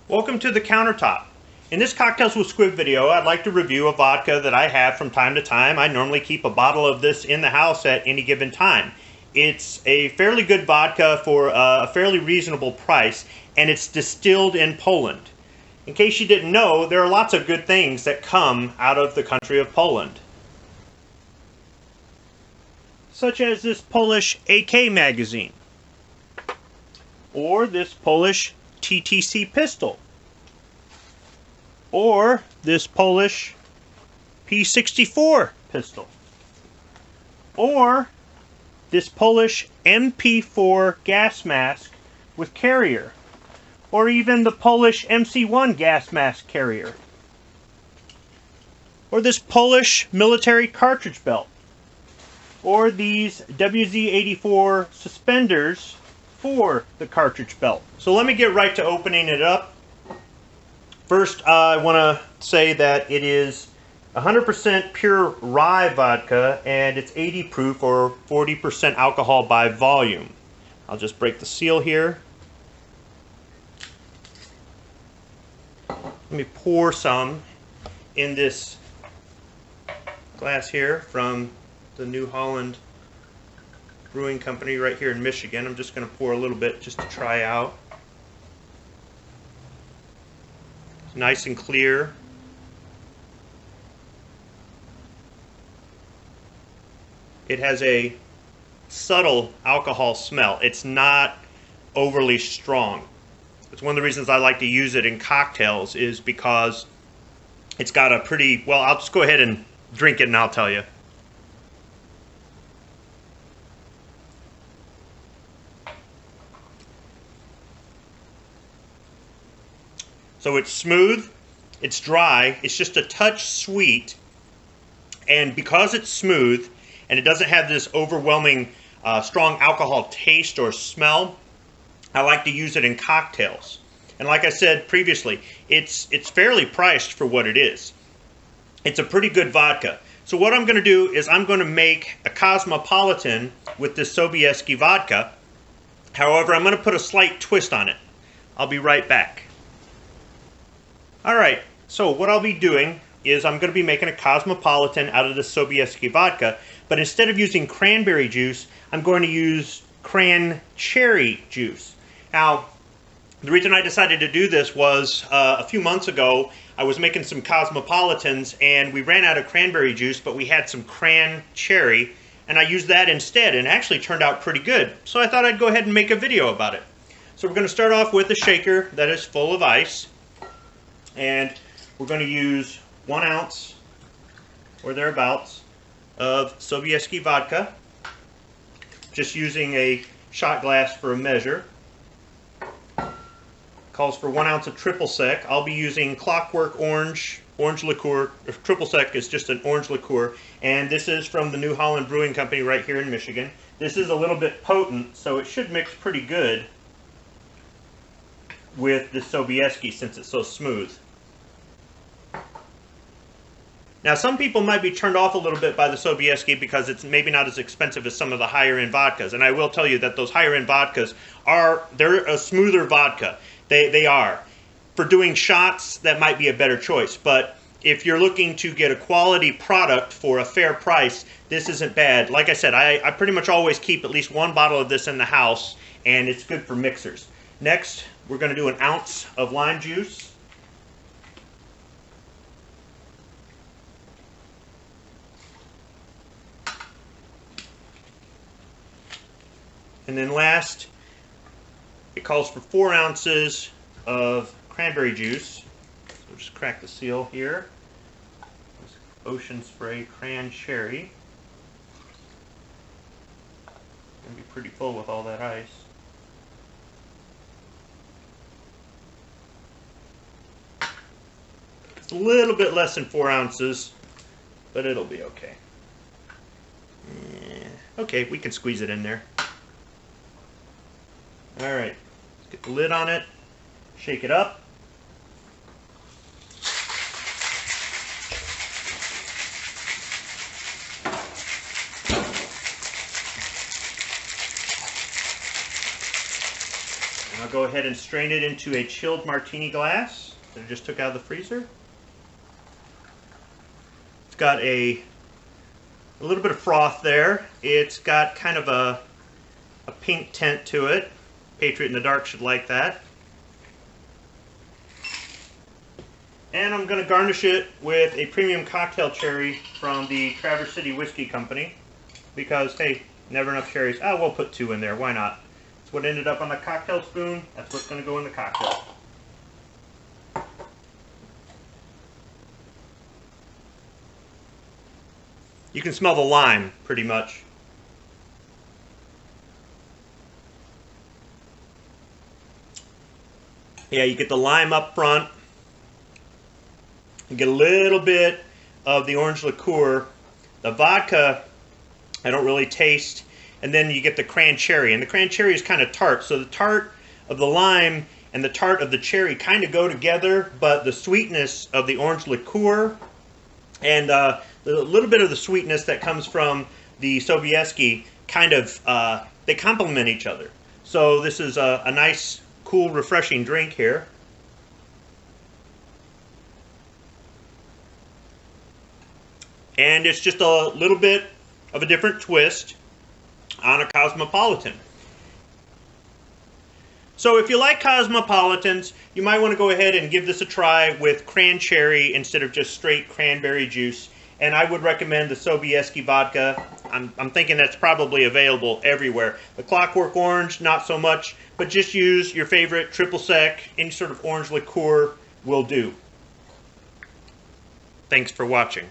Welcome to the countertop. In this Cocktails with Squib video, I'd like to review a vodka that I have from time to time. I normally keep a bottle of this in the house at any given time. It's a fairly good vodka for a fairly reasonable price, and it's distilled in Poland. In case you didn't know, there are lots of good things that come out of the country of Poland, such as this Polish AK magazine, or this Polish TTC pistol, or this Polish P64 pistol, or this Polish MP4 gas mask with carrier, or even the Polish MC1 gas mask carrier, or this Polish military cartridge belt, or these WZ-84 suspenders for the cartridge belt. So let me get right to opening it up. First, I want to say that it is 100% pure rye vodka, and it's 80 proof or 40% alcohol by volume. I'll just break the seal here. Let me pour some in this glass here from the New Holland Brewing Company right here in Michigan. I'm just going to pour a little bit just to try out. It's nice and clear. It has a subtle alcohol smell. It's not overly strong. It's one of the reasons I like to use it in cocktails, is because it's got a pretty, well, I'll just go ahead and drink it and I'll tell you. So it's smooth, it's dry, it's just a touch sweet, and because it's smooth and it doesn't have this overwhelming strong alcohol taste or smell, I like to use it in cocktails. And like I said previously, it's fairly priced for what it is. It's a pretty good vodka. So what I'm going to do is I'm going to make a Cosmopolitan with this Sobieski vodka. However, I'm going to put a slight twist on it. I'll be right back. Alright, so what I'll be doing is I'm going to be making a Cosmopolitan out of the Sobieski vodka, but instead of using cranberry juice, I'm going to use cran-cherry juice. Now, the reason I decided to do this was a few months ago, I was making some Cosmopolitans and we ran out of cranberry juice, but we had some cran-cherry, and I used that instead, and it actually turned out pretty good. So I thought I'd go ahead and make a video about it. So we're going to start off with a shaker that is full of ice. And we're going to use 1 ounce or thereabouts of Sobieski vodka, just using a shot glass for a measure. Calls for 1 ounce of triple sec. I'll be using Clockwork orange liqueur. Triple sec is just an orange liqueur, and this is from the New Holland Brewing Company right here in Michigan. This is a little bit potent, so it should mix pretty good with the Sobieski since it's so smooth. Now, some people might be turned off a little bit by the Sobieski because it's maybe not as expensive as some of the higher-end vodkas. And I will tell you that those higher-end vodkas they're a smoother vodka. They are. For doing shots, that might be a better choice. But if you're looking to get a quality product for a fair price, this isn't bad. Like I said, I pretty much always keep at least 1 bottle of this in the house, and it's good for mixers. Next, we're going to do 1 ounce of lime juice. And then last, it calls for 4 ounces of cranberry juice. So we'll just crack the seal here. Ocean Spray cran-cherry. Gonna be pretty full with all that ice. It's a little bit less than 4 ounces, but it'll be okay. Yeah. Okay, we can squeeze it in there. Alright, let's get the lid on it, shake it up. go ahead and strain it into a chilled martini glass that I just took out of the freezer. It's got a little bit of froth there. It's got kind of a pink tint to it. Patriot in the Dark should like that. And I'm going to garnish it with a premium cocktail cherry from the Traverse City Whiskey Company. Because, hey, never enough cherries. Ah, we'll put 2 in there. Why not? That's what ended up on the cocktail spoon. That's what's going to go in the cocktail. You can smell the lime, pretty much. Yeah, you get the lime up front. You get a little bit of the orange liqueur. The vodka, I don't really taste. And then you get the cran-cherry. And the cran-cherry is kind of tart. So the tart of the lime and the tart of the cherry kind of go together. But the sweetness of the orange liqueur and the little bit of the sweetness that comes from the Sobieski kind of, they complement each other. So this is a nice, cool, refreshing drink here. And it's just a little bit of a different twist on a Cosmopolitan. So if you like Cosmopolitans, you might want to go ahead and give this a try with cran-cherry instead of just straight cranberry juice. And I would recommend the Sobieski vodka. I'm thinking that's probably available everywhere. The Clockwork Orange, not so much, but just use your favorite triple sec, any sort of orange liqueur will do. Thanks for watching.